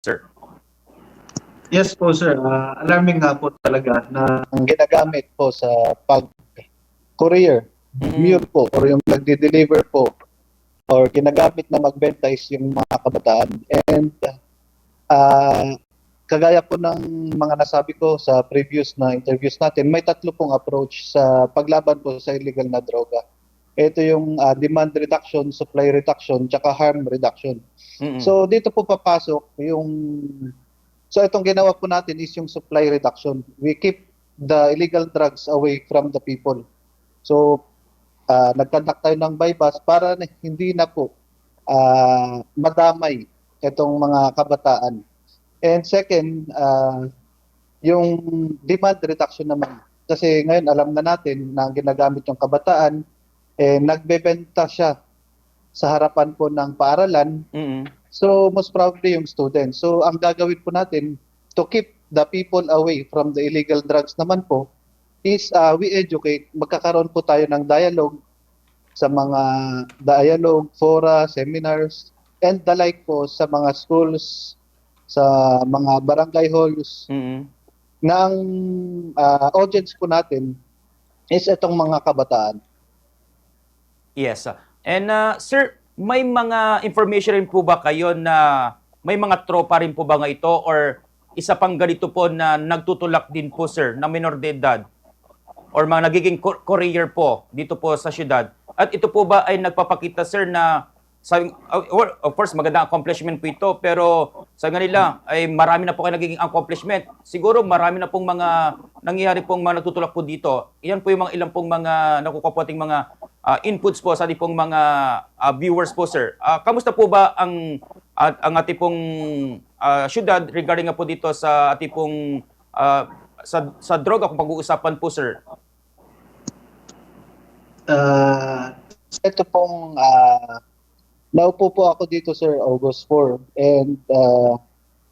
sir? Yes po sir, alarming nga po talaga na ang ginagamit po sa pag-courier, mute po, or yung nagde-deliver po, or ginagamit na magbenta is yung mga kabataan. And kagaya po ng mga nasabi ko sa previous na interviews natin, may tatlo pong approach sa paglaban po sa illegal na droga. Ito yung demand reduction, supply reduction, tsaka harm reduction. So dito po papasok yung... So itong ginawa po natin is yung supply reduction. We keep the illegal drugs away from the people. So nagkandak tayo ng bypass para hindi na po madamay itong mga kabataan. And second, yung demand reduction naman. Kasi ngayon alam na natin na ginagamit yung kabataan, nagbebenta siya sa harapan po ng paaralan. So most probably yung students. So ang gagawin po natin to keep the people away from the illegal drugs naman po is we educate. Magkakaroon po tayo ng dialogue sa mga dialogue, fora, seminars, and the like po sa mga schools, sa mga barangay halls. Na ang audience po natin is itong mga kabataan. Yes. And sir, may mga information rin po ba kayo na may mga tropa rin po ba nga ito or isa pang ganito po na nagtutulak din po sir na minor de edad or mga nagiging courier po dito po sa syudad? At ito po ba ay nagpapakita sir na of course magandang accomplishment po ito pero sa kanila ay marami na po kayo nagiging accomplishment. Siguro marami na pong mga nangyayari pong mga nagtutulak po dito. Iyan po yung mga ilang pong mga nakukuha mga inputs po sa ating pong mga viewers po sir. Kamusta po ba ang ating pong syudad regarding nga po dito sa ating pong sa droga kung pag-uusapan po sir? Ito pong naupo po ako dito sir August 4 and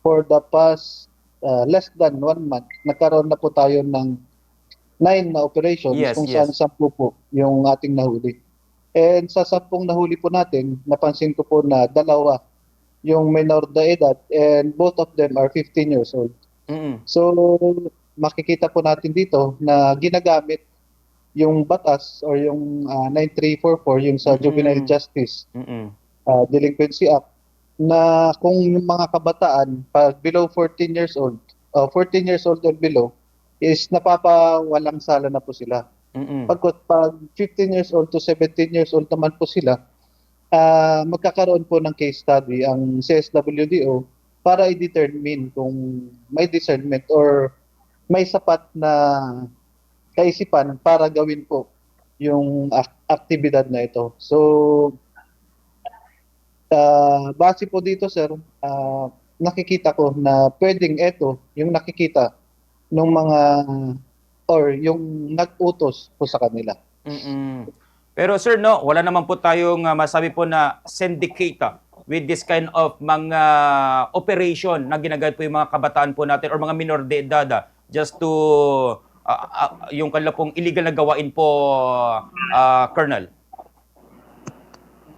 for the past less than 1 month nagkaroon na po tayo ng 9 na operations kung saan 10 po yung ating nahuli. And sa 10 nahuli po natin, napansin ko po na 2 yung minor de edad and both of them are 15 years old. So makikita po natin dito na ginagamit yung batas or yung 9344 yung sa Juvenile Justice Delinquency Act na kung yung mga kabataan pag below 14 years old, 14 years old or below is napapawalang sala na po sila. Pag 15 years old to 17 years old naman po sila, magkakaroon po ng case study ang CSWDO para i-determine kung may discernment or may sapat na kaisipan para gawin po yung aktibidad na ito. So, base po dito sir, nakikita ko na pwedeng ito yung nakikita ng mga or yung nag-utos po sa kanila. Pero sir, no, wala naman po tayong masabi po na syndicate with this kind of mga operation na ginagawin po yung mga kabataan po natin or mga minor de edad just to yung kanila pong illegal na gawain po, Colonel.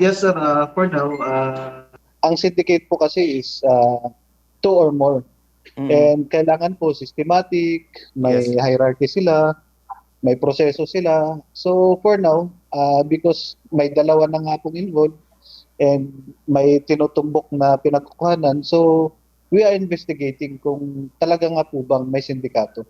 Yes sir, for now, ang syndicate po kasi is 2 or more. And kailangan po systematic, may hierarchy sila, may proseso sila. So for now, because may 2 na nga pong involved and may tinutumbok na pinagkukuhanan, so we are investigating kung talaga nga po bang may sindikato.